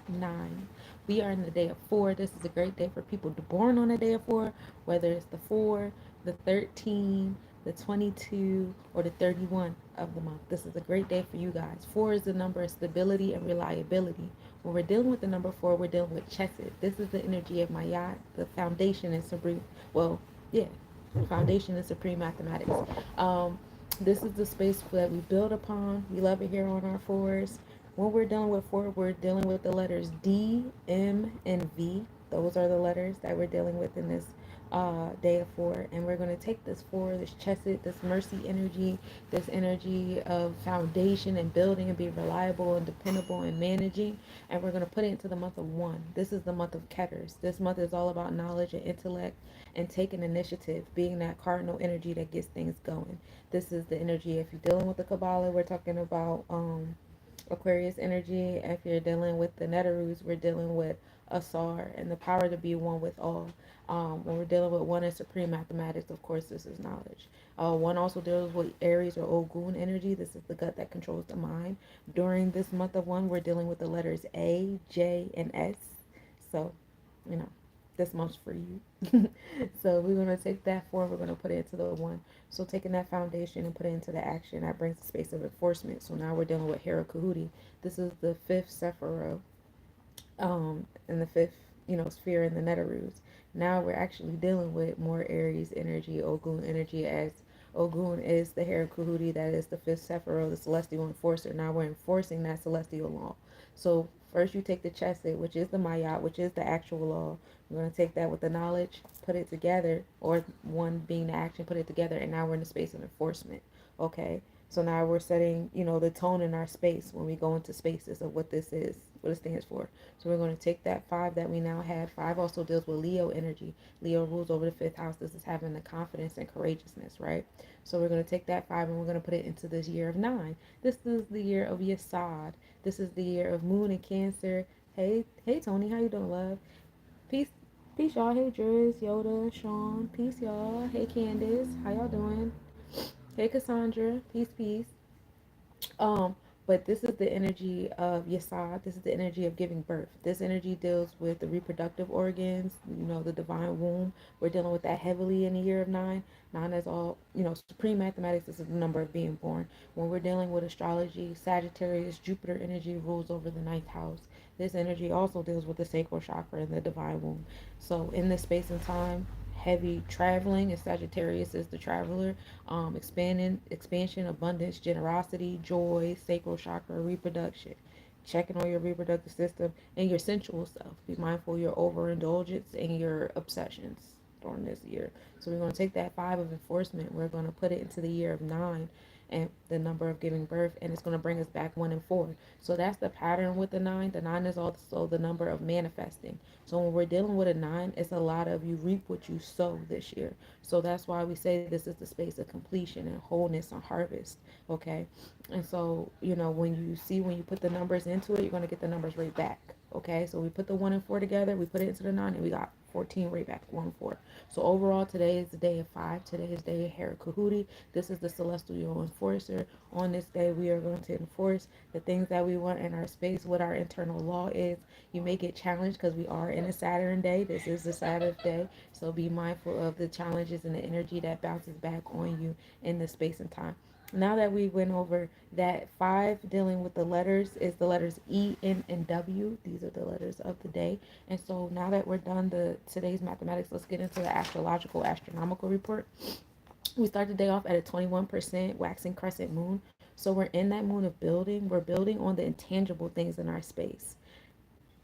9. We are in the day of 4. This is a great day for people born on the day of 4, whether it's the 4, the 13, the 22, or the 31 of the month. This is a great day for you guys. 4 is the number of stability and reliability. When we're dealing with the number 4, we're dealing with chesed. This is the energy of Mayat, the foundation and supreme, well, yeah, foundation and supreme mathematics. Um, this is the space that we build upon. We love it here on our 4s. When we're dealing with 4, we're dealing with the letters D, M, and V. Those are the letters that we're dealing with in this day of 4. And we're going to take this 4, this chesed, this mercy energy, this energy of foundation and building and being reliable and dependable and managing, and we're going to put it into the month of 1. This is the month of Ketters. This month is all about knowledge and intellect and taking initiative, being that cardinal energy that gets things going. This is the energy, if you're dealing with the Kabbalah, we're talking about Aquarius energy. If you're dealing with the Netarus, we're dealing with Asar and the power to be one with all. When we're dealing with 1 in supreme mathematics, of course, this is knowledge. 1 also deals with Aries or Ogun energy. This is the gut that controls the mind. During this month of 1, we're dealing with the letters A, J, and S. So, you know, this month's for you. So we're going to take that 4, we're going to put it into the 1. So taking that foundation and put it into the action, that brings the space of enforcement. So now we're dealing with Hera Kahuti. This is the 5th Sephirah, and the 5th, sphere in the Netarus. Now we're actually dealing with more Aries energy, Ogun energy, as Ogun is the Hera Kahuti, that is the 5th Sephirah, the celestial enforcer. Now we're enforcing that celestial law. So first you take the chesed, which is the Mayat, which is the actual law. We're going to take that with the knowledge, put it together, or 1 being the action, put it together, and now we're in the space of enforcement. Okay? So now we're setting, the tone in our space when we go into spaces of what this is, what it stands for. So we're going to take that 5 that we now have. 5 also deals with Leo energy. Leo rules over the 5th house. This is having the confidence and courageousness, right? So we're going to take that 5 and we're going to put it into this year of 9. This is the year of Yesod. This is the year of Moon and Cancer. Hey Tony, how you doing, love? Peace, peace, y'all. Hey Driz, Yoda, Sean. Peace, y'all. Hey Candace, how y'all doing? Hey Cassandra, peace, peace. Um, but this is the energy of Yesod. This is the energy of giving birth. This energy deals with the reproductive organs, the divine womb. We're dealing with that heavily in the year of 9. 9 is all, supreme mathematics. This is the number of being born. When we're dealing with astrology, Sagittarius, Jupiter energy rules over the 9th house. This energy also deals with the sacral chakra and the divine womb. So in this space and time, heavy traveling, and Sagittarius is the traveler, expansion, abundance, generosity, joy, sacral chakra, reproduction, checking on your reproductive system and your sensual self. Be mindful of your overindulgence and your obsessions during this year. So we're going to take that 5 of enforcement, we're going to put it into the year of 9 and the number of giving birth, and it's going to bring us back 1 and 4. So that's the pattern with the 9. The 9 is also the number of manifesting. So when we're dealing with a 9, it's a lot of you reap what you sow this year. So that's why we say this is the space of completion and wholeness and harvest. Okay. And so, when you put the numbers into it, you're going to get the numbers right back. Okay. So we put the 1 and 4 together, we put it into the 9, and we got 14 right back, 1 4. So overall, today is the day of 5. Today is the day of Hera Kahuti. This is the celestial enforcer. On this day, we are going to enforce the things that we want in our space, what our internal law is. You may get challenged because we are in a Saturn day. This is the Saturn day. So be mindful of the challenges and the energy that bounces back on you in this space and time. Now that we went over that 5 dealing with the letters is the letters E, N, and W. These are the letters of the day. And so now that we're done today's mathematics, let's get into the astrological astronomical report. We start the day off at a 21% waxing crescent moon. So we're in that moon of building. We're building on the intangible things in our space.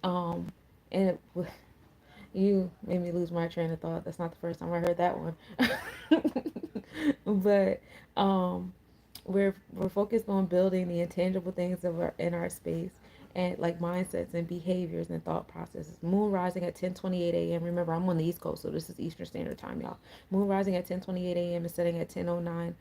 Um, and you made me lose my train of thought. That's not the first time I heard that one. But we're focused on building the intangible things in our space, and like mindsets and behaviors and thought processes. Moon rising at 10:28 a.m. Remember, I'm on the East Coast, so this is Eastern Standard Time, y'all. Moon rising at 10:28 a.m. and setting at 10:09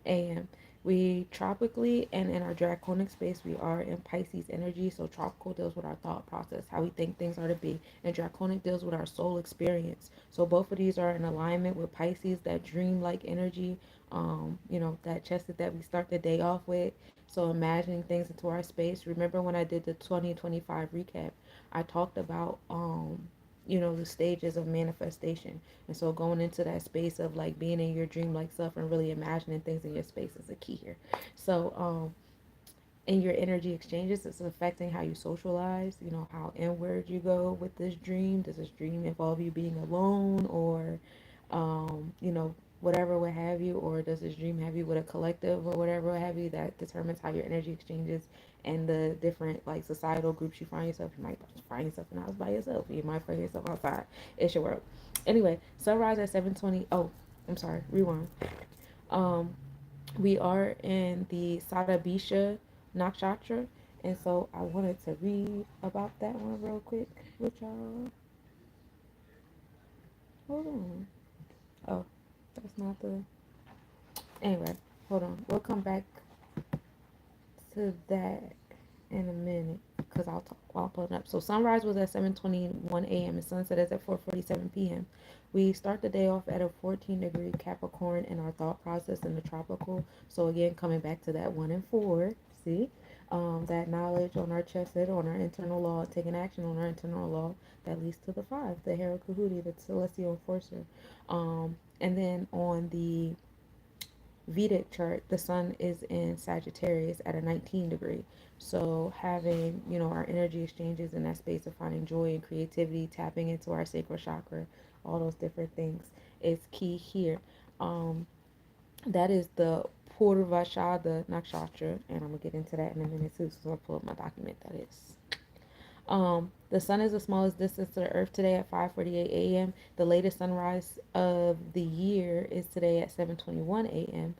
a.m. We tropically and in our draconic space, we are in Pisces energy. So tropical deals with our thought process, how we think things are to be, and draconic deals with our soul experience. So both of these are in alignment with Pisces, that dream-like energy, that chesed that we start the day off with. So imagining things into our space. Remember when I did the 2025 recap, I talked about the stages of manifestation. And so going into that space of like being in your dream-like self and really imagining things in your space is a key here. So in your energy exchanges, it's affecting how you socialize, how inward you go with this dream. Does this dream involve you being alone, or whatever what have you, or does this dream have you with a collective or whatever what have you? That determines how your energy exchanges and the different like societal groups you find yourself. You might find yourself in the house by yourself, you might find yourself outside. It's your world. Anyway, sunrise at 7:20. Oh, I'm sorry, rewind. um we are in the Sadabisha Nakshatra, and so I wanted to read about that one real quick with y'all. Hold on. Oh, that's not the. Anyway, hold on. We'll come back to that in a minute because I'll talk while pulling up. So sunrise was at 7:21 a.m. and sunset is at 4:47 p.m. We start the day off at a 14-degree Capricorn in our thought process in the tropical. So again, coming back to that 1 and 4, see, that knowledge on our chest, on our internal law, taking action on our internal law, that leads to the 5, the Hera Kahuti, the celestial enforcer. And then on the Vedic chart, the sun is in Sagittarius at a 19 degree. So having, our energy exchanges in that space of finding joy and creativity, tapping into our sacral chakra, all those different things is key here. Um, that is the Purvashada Nakshatra, and I'm gonna get into that in a minute too. So I'll pull up my document. That is. The sun is the smallest distance to the earth today at 5:48 a.m. The latest sunrise of the year is today at 7:21 a.m.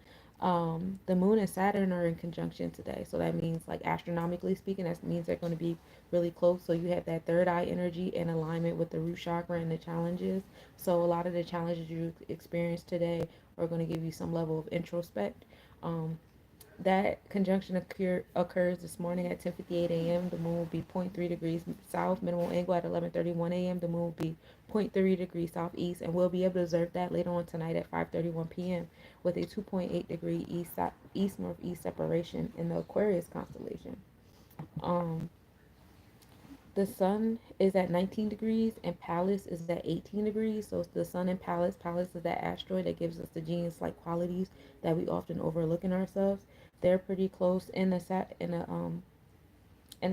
The moon and Saturn are in conjunction today. So that means, like, astronomically speaking, that means they're going to be really close. So you have that third eye energy in alignment with the root chakra and the challenges. So a lot of the challenges you experience today are going to give you some level of introspect. Um, that conjunction occurs this morning at 10:58 a.m. The moon will be zero point 0.3 degrees south, minimal angle at 11:31 a.m. The moon will be 0.3 degrees southeast, and we'll be able to observe that later on tonight at 5:31 p.m. with a 2.8 degree east northeast separation in the Aquarius constellation. Um, the sun is at 19 degrees and Pallas is at 18 degrees. So it's the sun and Pallas. Pallas is that asteroid that gives us the genius like qualities that we often overlook in ourselves. They're pretty close in the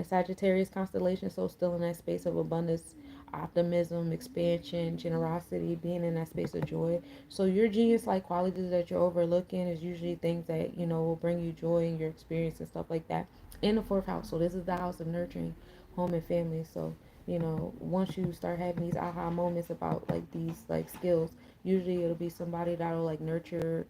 Sagittarius constellation, so still in that space of abundance, optimism, expansion, generosity, being in that space of joy. So your genius like qualities that you're overlooking is usually things that will bring you joy in your experience and stuff like that. In the 4th house, so this is the house of nurturing, home and family. So once you start having these aha moments about like these like skills, usually it'll be somebody that'll like nurture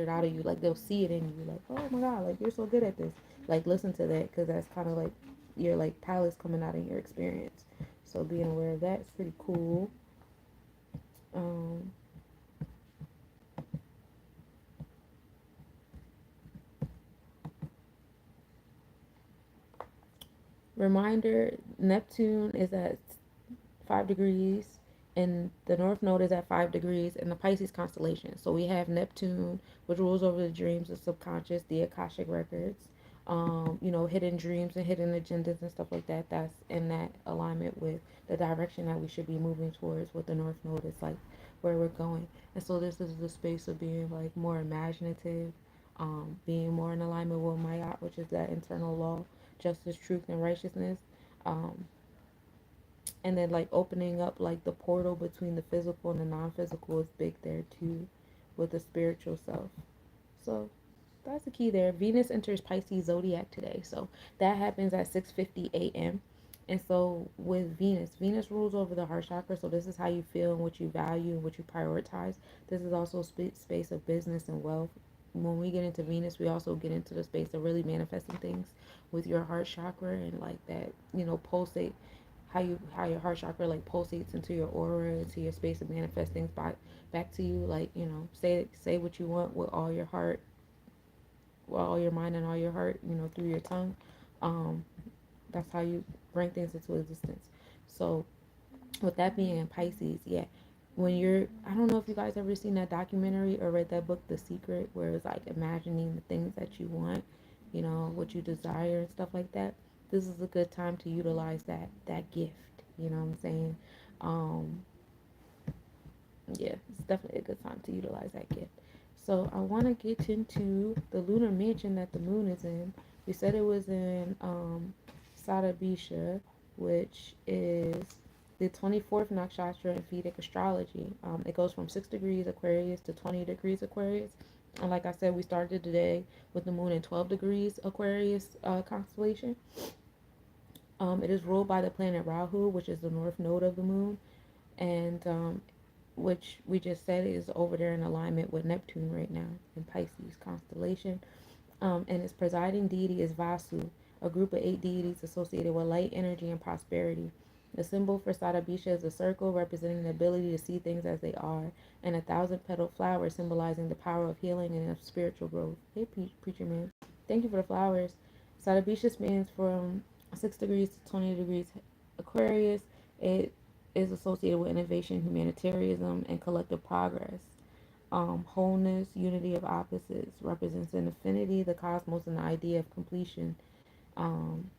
it out of you. Like they'll see it in you, like, oh my god, like you're so good at this. Like listen to that, because that's kind of like your like palace coming out in your experience. So being aware of that is pretty cool. um Reminder, Neptune is at 5 degrees and the north node is at 5 degrees in the Pisces constellation. So we have Neptune, which rules over the dreams, the subconscious, the Akashic records, hidden dreams and hidden agendas and stuff like that. That's in that alignment with the direction that we should be moving towards, what the north node is like, where we're going. And so this is the space of being like more imaginative, being more in alignment with Maya, which is that internal law, justice, truth, and righteousness. Um, and then like opening up like the portal between the physical and the non-physical is big there too, with the spiritual self. So that's the key there. Venus enters Pisces zodiac today, so that happens at 6:50 a.m. And so with Venus rules over the heart chakra. So this is how you feel and what you value and what you prioritize. This is also space of business and wealth. When we get into Venus, we also get into the space of really manifesting things with your heart chakra, and like that, pulsate, how your heart chakra like pulsates into your aura, into your space of manifest things back to you. Like, say what you want with all your heart, with all your mind and all your heart, through your tongue. um that's how you bring things into existence. So with that being in Pisces, yeah, when you're, I don't know if you guys ever seen that documentary or read that book, The Secret, where it's like imagining the things that you want you know, what you desire and stuff like that, this is a good time to utilize that gift. You know what I'm saying? Um, yeah, it's definitely a good time to utilize that gift. So I want to get into the lunar mansion that the moon is in. We said it was in Satabisha, which is the 24th nakshatra in Vedic astrology. It goes from 6 degrees Aquarius to 20 degrees Aquarius. And like I said, we started today with the moon in 12 degrees Aquarius constellation. It is ruled by the planet Rahu, which is the north node of the moon. And which we just said is over there in alignment with Neptune right now in Pisces constellation. And its presiding deity is Vasu, a group of 8 deities associated with light, energy, and prosperity. The symbol for Sadabisha is a circle representing the ability to see things as they are, and a thousand-petaled flower symbolizing the power of healing and of spiritual growth. Hey, preacher man. Thank you for the flowers. Sadabisha spans from 6 degrees to 20 degrees Aquarius. It is associated with innovation, humanitarianism, and collective progress. Wholeness, unity of opposites represents an infinity, the cosmos, and the idea of completion. Um,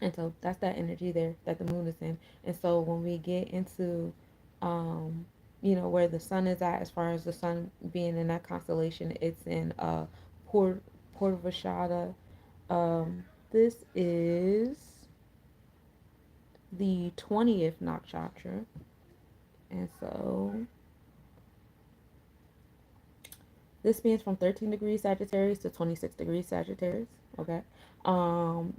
and so that's that energy there that the moon is in. And so when we get into, um, you know, where the sun is at, as far as the sun being in that constellation, it's in Port Purvashada. This is the 20th nakshatra. And so this spans from 13 degrees Sagittarius to 26 degrees Sagittarius. Okay.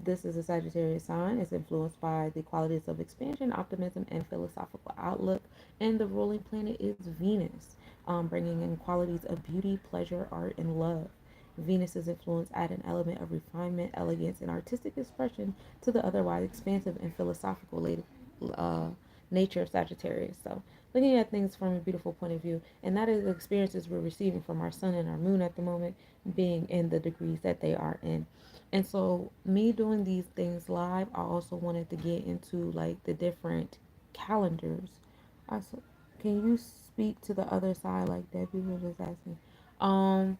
This is a Sagittarius sign. It's influenced by the qualities of expansion, optimism, and philosophical outlook. And the ruling planet is Venus, bringing in qualities of beauty, pleasure, art, and love. Venus's influence add an element of refinement, elegance, and artistic expression to the otherwise expansive and philosophical uh, nature of Sagittarius. So, looking at things from a beautiful point of view, and that is the experiences we're receiving from our sun and our moon at the moment, being in the degrees that they are in. And so, me doing these things live, I also wanted to get into like the different calendars. Also, can you speak to the other side like that? People just asking. Um,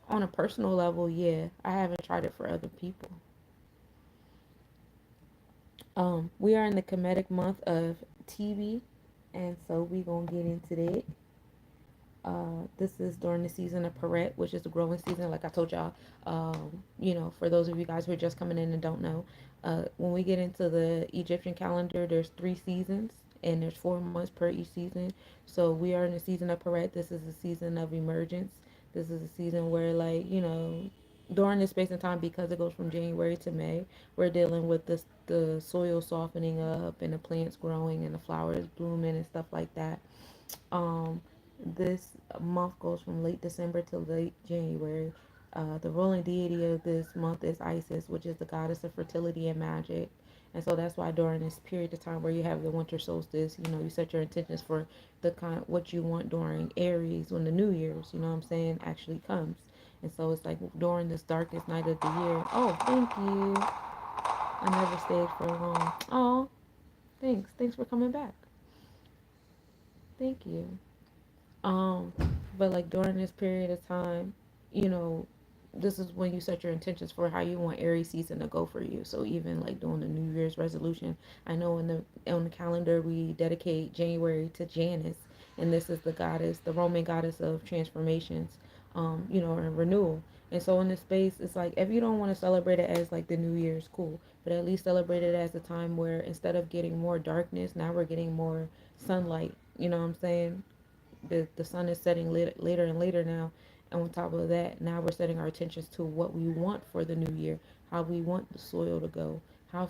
on a personal level, yeah, I haven't tried it for other people. We are in the comedic month of TV, and so we gonna get into that. This is during the season of Peret, which is the growing season. Like I told y'all, you know, for those of you guys who are just coming in and don't know, when we get into the Egyptian calendar, there's 3 seasons and there's 4 months per each season. So we are in the season of Peret. This is the season of emergence. This is a season where, like, you know, during this space and time, because it goes from January to May, we're dealing with the soil softening up and the plants growing and the flowers blooming and stuff like that. Um, this month goes from late December to late January. The ruling deity of this month is Isis, which is the goddess of fertility and magic. And so that's why during this period of time where you have the winter solstice, you know, you set your intentions for the kind what you want during Aries when the New Year's, you know what I'm saying, actually comes. And so it's like during this darkest night of the year. Oh, thank you. I never stayed for long. Oh, thanks. Thanks for coming back. Thank you. Um, but like during this period of time, you know, this is when you set your intentions for how you want Aries season to go for you. So even like doing the New Year's resolution, I know in the on the calendar we dedicate January to Janus, and this is the goddess, the Roman goddess of transformations, you know, and renewal. And so in this space, it's like if you don't want to celebrate it as like the New Year's, cool, but at least celebrate it as a time where instead of getting more darkness, now we're getting more sunlight. You know what I'm saying? The sun is setting later and later now. And on top of that, now we're setting our attentions to what we want for the new year, how we want the soil to go, how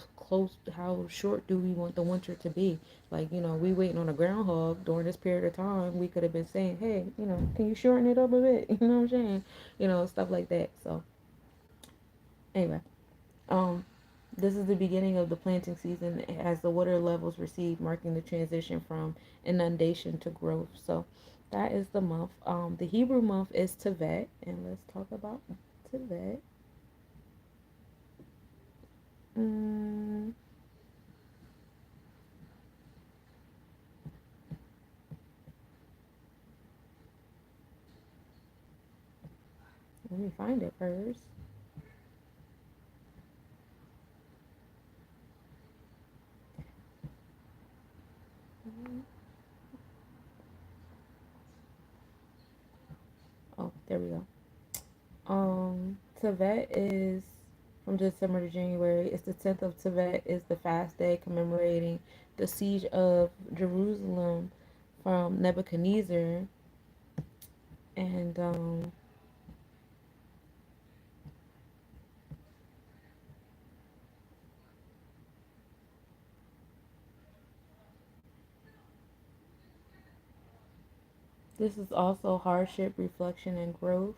short do we want the winter to be. Like, you know, we waiting on a groundhog during this period of time. We could have been saying, hey, you know, can you shorten it up a bit? You know what I'm saying? You know, stuff like that. So anyway, um, this is the beginning of the planting season as the water levels recede, marking the transition from inundation to growth. So that is the month. The Hebrew month is Tevet, and let's talk about Tevet. Mm, Let me find it first. Oh, there we go. Tevet is from December to January. It's the 10th of Tevet. Is the fast day commemorating the siege of Jerusalem from Nebuchadnezzar, and this is also hardship, reflection, and growth.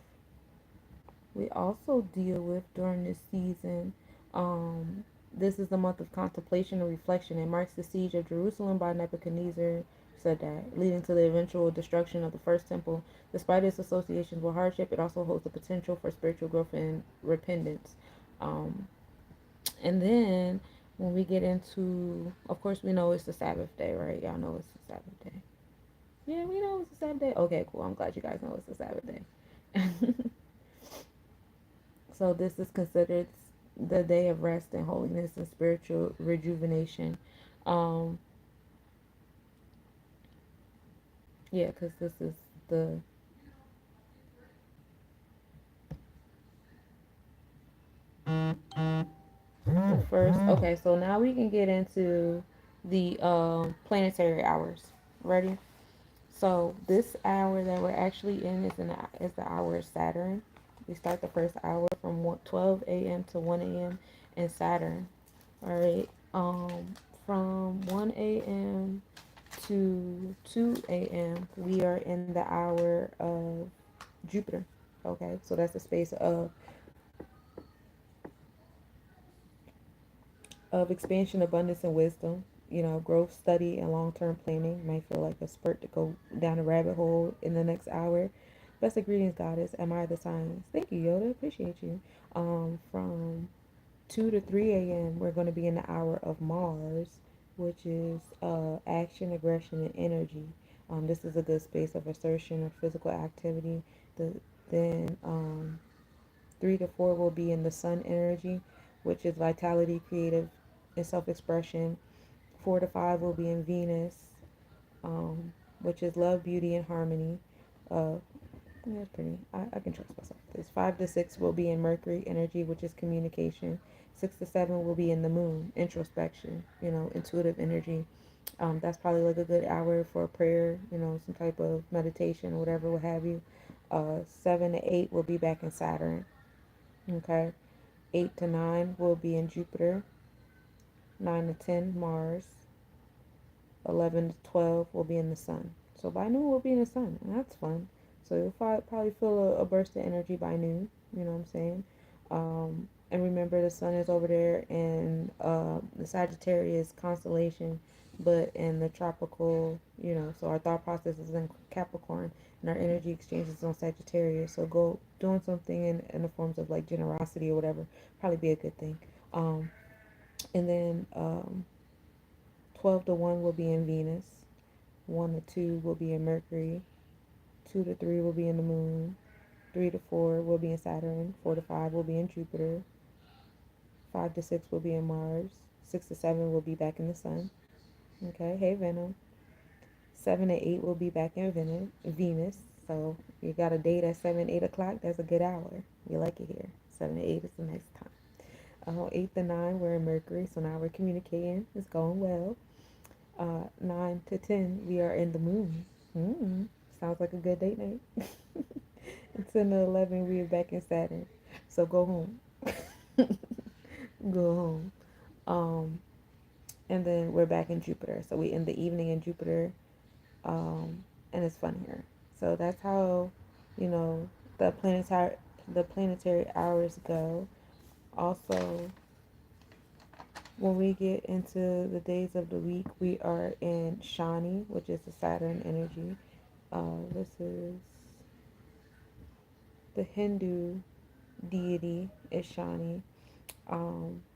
We also deal with during this season. Um, this is the month of contemplation and reflection. It marks the siege of Jerusalem by Nebuchadnezzar, said that, leading to the eventual destruction of the first temple. Despite its associations with hardship, it also holds the potential for spiritual growth and repentance. Um, and then when we get into, of course, we know it's the Sabbath day, right? Y'all know it's the Sabbath day. Yeah, we know it's the Sabbath day. Okay, cool. I'm glad you guys know it's the Sabbath day. So this is considered the day of rest and holiness and spiritual rejuvenation. Um, yeah, because this is the first. Okay, so now we can get into the planetary hours. Ready? So this hour that we're actually in is the hour of Saturn. We start the first hour from 12 a.m. to 1 a.m. in Saturn. All right. From 1 a.m. to 2 a.m., we are in the hour of Jupiter. Okay, so that's the space of expansion, abundance, and wisdom. You know, growth, study, and long term planning. You might feel like a spurt to go down a rabbit hole in the next hour. Best of greetings, Goddess. Admire the signs. Thank you, Yoda. Appreciate you. From 2 to 3 a.m., we're going to be in the hour of Mars, which is action, aggression, and energy. This is a good space of assertion or physical activity. Then 3 to 4 will be in the Sun energy, which is vitality, creative, and self expression. 4 to 5 will be in Venus, which is love, beauty, and harmony. Uh, that's pretty. I can trust myself. This 5 to 6 will be in Mercury energy, which is communication. 6 to 7 will be in the Moon, introspection. You know, intuitive energy. That's probably like a good hour for prayer. You know, some type of meditation or whatever, what have you. 7 to 8 will be back in Saturn. Okay. 8 to 9 will be in Jupiter. 9 to 10 Mars. 11 to 12 will be in the Sun. So by noon we'll be in the Sun, and that's fun. So you'll probably feel a burst of energy by noon. You know what I'm saying? And remember, the Sun is over there in the Sagittarius constellation, but in the tropical. You know, so our thought process is in Capricorn, and our energy exchanges on Sagittarius. So go doing something in the forms of like generosity or whatever, probably be a good thing. Um, and then 12 to 1 will be in Venus. 1 to 2 will be in Mercury. 2 to 3 will be in the Moon. 3 to 4 will be in Saturn. 4 to 5 will be in Jupiter. 5 to 6 will be in Mars. 6 to 7 will be back in the Sun. Okay, hey Venom. 7 to 8 will be back in Venus. So you got a date at 7, 8 o'clock. That's a good hour. We like it here. 7 to 8 is the next time. 8 to 9 we're in Mercury. So now we're communicating. It's going well. 9 to 10 we are in the Moon. Sounds like a good date night. And 10 to 11 we are back in Saturn. So go home. Go home. Um, and then we're back in Jupiter. So we end the evening in Jupiter. And it's fun here. So that's how, you know, the planetary hours go. Also, when we get into the days of the week, we are in Shani, which is the Saturn energy. This is the Hindu deity is Shani.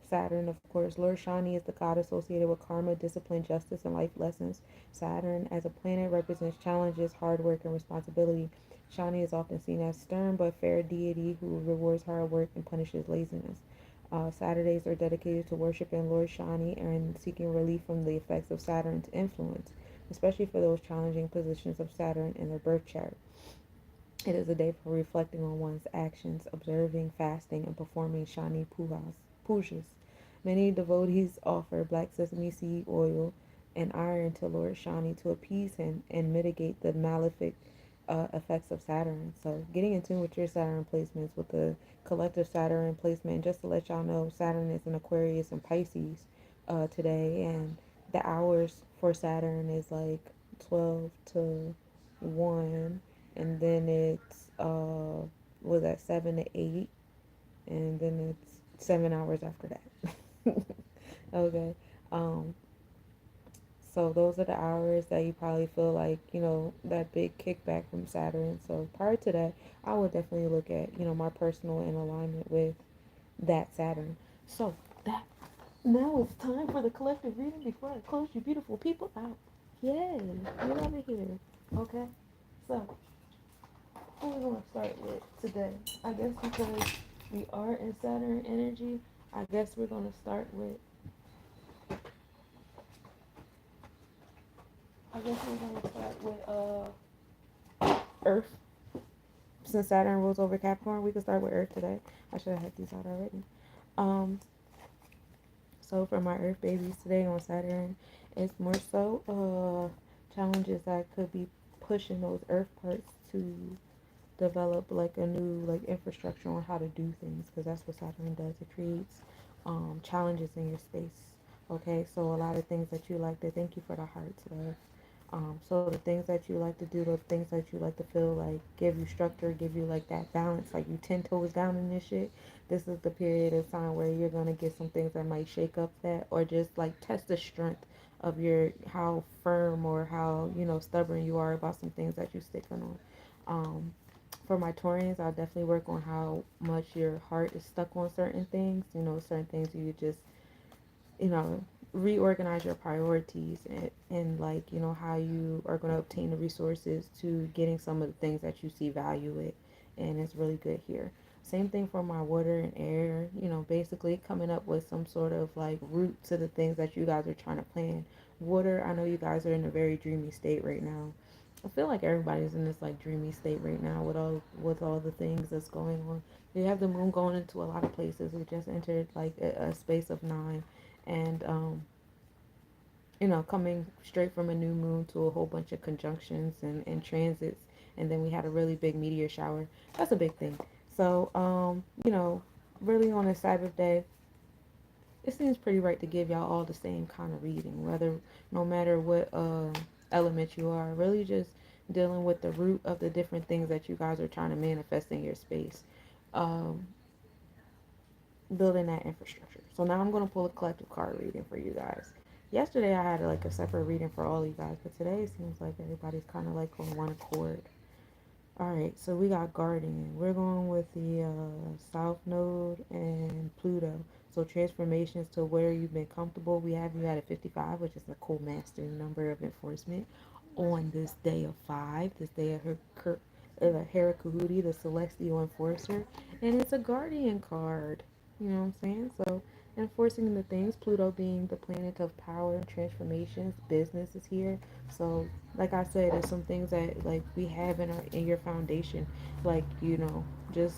Saturn, of course, Lord Shani is the god associated with karma, discipline, justice, and life lessons. Saturn, as a planet, represents challenges, hard work, and responsibility. Shani is often seen as stern but fair deity who rewards hard work and punishes laziness. Saturdays are dedicated to worshiping Lord Shani and seeking relief from the effects of Saturn's influence. especially for those challenging positions of Saturn in their birth chart. It is a day for reflecting on one's actions, observing, fasting, and performing shani pujas. Many devotees offer black sesame seed oil and iron to Lord Shani to appease him and mitigate the malefic effects of Saturn. So, getting in tune with your Saturn placements, with the collective Saturn placement, and just to let y'all know, Saturn is in Aquarius and Pisces today, and the hours for Saturn is like 12 to 1, and then it's was that 7 to 8, and then it's 7 hours after that. Okay. Um, so those are the hours that you probably feel like, that big kickback from Saturn. So prior to that, I would definitely look at, my personal in alignment with that Saturn. So that now it's time for the collective reading before I close you beautiful people out. Yay, get over here. Okay. So who are we gonna start with today? I guess because we are in Saturn energy, I guess we're gonna start with Earth. Since Saturn rules over Capricorn, we can start with Earth today. I should have had these out already. Um, so for my Earth babies today on Saturn, it's more so challenges that could be pushing those Earth parts to develop like a new like infrastructure on how to do things, because that's what Saturn does. It creates challenges in your space. Okay, so a lot of things that you like to, thank you for the hearts, love. So the things that you like to do, the things that you like to feel like give you structure, give you like that balance, like you 10 toes down in this shit. This is the period of time where you're gonna get some things that might shake up that, or just like test the strength of your, how firm or how stubborn you are about some things that you're sticking on. For my Taurians, I'll definitely work on how much your heart is stuck on certain things. Certain things you just you know, reorganize your priorities, and like, how you are going to obtain the resources to getting some of the things that you see value in. And it's really good here. Same thing for my water and air, basically coming up with some sort of like route to the things that you guys are trying to plan. Water, I know you guys are in a very dreamy state right now. I feel like everybody's in this like dreamy state right now with all the things that's going on. You have the moon going into a lot of places. We just entered like a space of 9, and coming straight from a new moon to a whole bunch of conjunctions and transits, and then we had a really big meteor shower. That's a big thing. So really on a Sabbath day, it seems pretty right to give y'all all the same kind of reading, whether no matter what element you are, really just dealing with the root of the different things that you guys are trying to manifest in your space. Um, Building that infrastructure. So now I'm going to pull a collective card reading for you guys. Yesterday I had like a separate reading for all you guys, but today it seems like everybody's kind of like on one accord. All right, so we got Guardian. We're going with the South Node and Pluto. So transformations to where you've been comfortable. We have you at a 55, which is a cool master number of enforcement on this day of 5, this day of Herakahuti, the celestial enforcer. And it's a Guardian card. You know what I'm saying? So enforcing the things, Pluto being the planet of power and transformations, business is here. So like I said, there's some things that like we have in your foundation, like just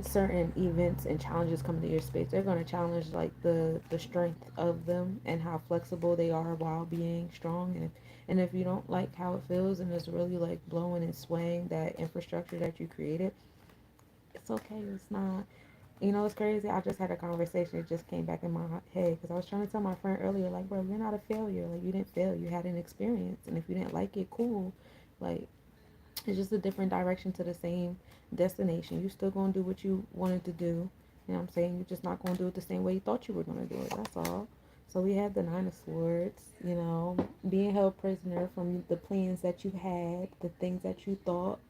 certain events and challenges coming to your space. They're going to challenge like the strength of them and how flexible they are while being strong. And if you don't like how it feels and it's really like blowing and swaying that infrastructure that you created, it's okay. It's not. It's crazy. I just had a conversation. It just came back in my head because I was trying to tell my friend earlier, like, bro, you're not a failure. Like, you didn't fail. You had an experience. And if you didn't like it, cool. Like, it's just a different direction to the same destination. You still going to do what you wanted to do. You know what I'm saying? You're just not going to do it the same way you thought you were going to do it. That's all. So we had the Nine of Swords, being held prisoner from the plans that you had, the things that you thought,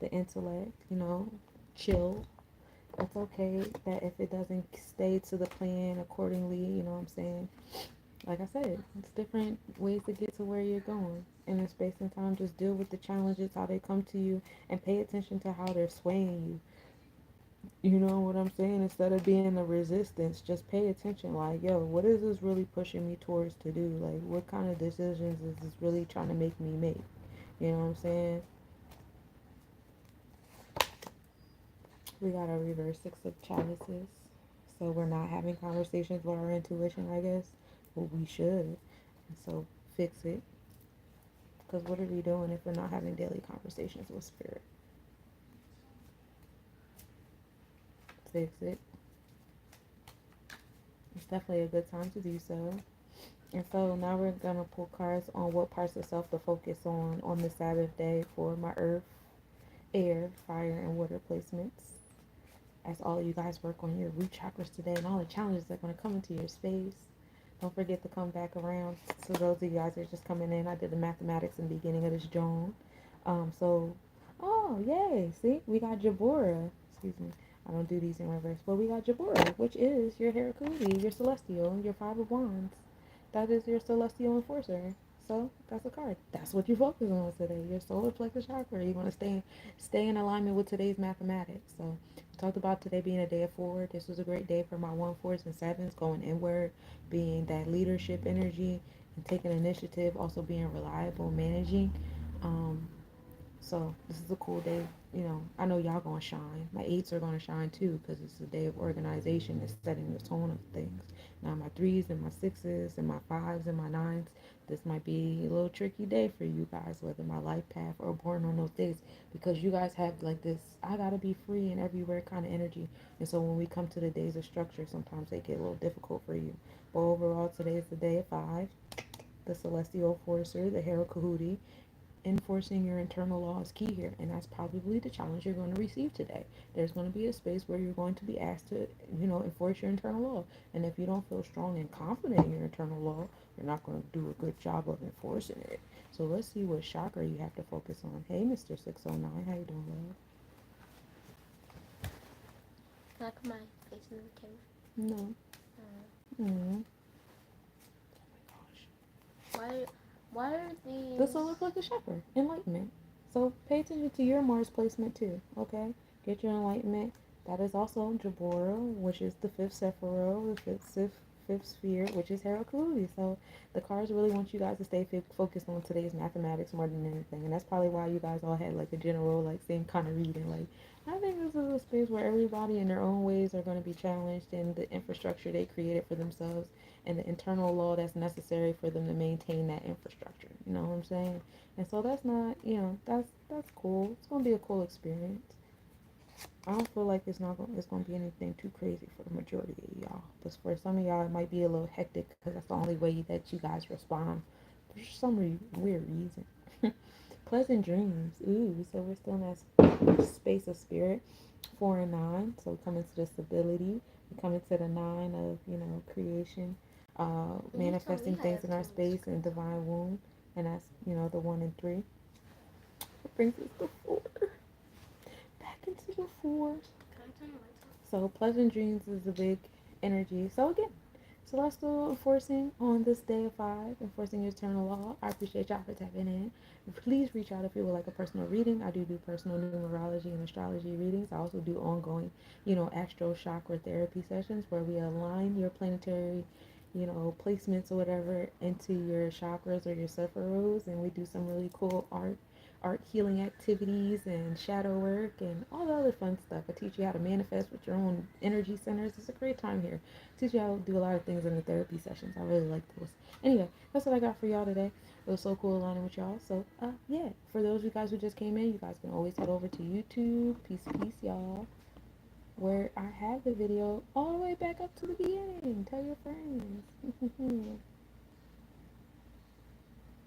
the intellect, chill. It's okay that if it doesn't stay to the plan accordingly, you know what I'm saying? Like I said, it's different ways to get to where you're going. And in space and time, just deal with the challenges, how they come to you, and pay attention to how they're swaying you. You know what I'm saying? Instead of being a resistance, just pay attention. Like, yo, what is this really pushing me towards to do? Like, what kind of decisions is this really trying to make me make? You know what I'm saying? We got a reverse six of chalices. So we're not having conversations with our intuition, I guess. Well, we should. And so fix it. Because what are we doing if we're not having daily conversations with spirit? Fix it. It's definitely a good time to do so. And so now we're going to pull cards on what parts of self to focus on the Sabbath day for my earth, air, fire, and water placements. As all of you guys work on your root chakras today and all the challenges that are going to come into your space. Don't forget to come back around. So those of you guys that are just coming in, I did the mathematics in the beginning of this Joan. Oh, yay. See, we got Jabora. Excuse me. I don't do these in reverse. But we got Jabora, which is your Herakuti, your Celestial, your Five of Wands. That is your Celestial Enforcer. So that's a card. That's what you focus on today. Your solar plexus chakra. You want to stay in alignment with today's mathematics. So we talked about today being a day of 4. This was a great day for my 1, 4s, and 7s going inward, being that leadership energy and taking initiative, also being reliable, managing. Um, so this is a cool day. You know, I know y'all gonna shine. My 8s are gonna shine too because it's a day of organization and setting the tone of things. Now my 3s and my 6s and my 5s and my 9s, this might be a little tricky day for you guys, whether my life path or born on those days, because you guys have like this I gotta be free and everywhere kind of energy. And so when we come to the days of structure, sometimes they get a little difficult for you. But overall, today is the day of 5, the celestial forcer, the Hera Kahuti. Enforcing your internal law is key here, and that's probably the challenge you're going to receive today. There's going to be a space where you're going to be asked to, enforce your internal law. And if you don't feel strong and confident in your internal law, you're not going to do a good job of enforcing it. So let's see what chakra you have to focus on. Hey, Mr. 609, how you doing, love? Can I put my face in the camera? No. Mm. Why? Why are these? The solar plexus chakra, enlightenment. So pay attention to your Mars placement too, okay? Get your enlightenment. That is also Jabora, which is the 5th Sephiroth, the fifth sphere, which is Herakuli. So the cards really want you guys to stay focused on today's mathematics more than anything. And that's probably why you guys all had like a general, like same kind of reading. Like, I think this is a space where everybody in their own ways are going to be challenged in the infrastructure they created for themselves and the internal law that's necessary for them to maintain that infrastructure. You know what I'm saying? And so that's not, that's cool. It's gonna be a cool experience. I don't feel like it's gonna be anything too crazy for the majority of y'all. But for some of y'all, it might be a little hectic because that's the only way that you guys respond for some weird reason. Pleasant dreams. Ooh, so we're still in that space of spirit. 4 and 9. So we come into the stability. We come into the 9 of creation, manifesting things in our space and divine womb, and that's the 1 and 3. It brings us to 4. Back into the 4. Can I turn the lights on? So pleasant dreams is a big energy. So again, celestial enforcing on this day of 5, enforcing your eternal law. I appreciate y'all for tapping in. Please reach out if you would like a personal reading. I do personal numerology and astrology readings. I also do ongoing, astro chakra therapy sessions where we align your planetary, placements or whatever into your chakras or your sephiroths, and we do some really cool art healing activities and shadow work and all the other fun stuff. I teach you how to manifest with your own energy centers. It's a great time here. I teach you how to do a lot of things in the therapy sessions. I really like those. Anyway, that's what I got for y'all today. It was so cool aligning with y'all. So, yeah, for those of you guys who just came in, you guys can always head over to YouTube. Peace, y'all. Where I have the video all the way back up to the beginning. Tell your friends.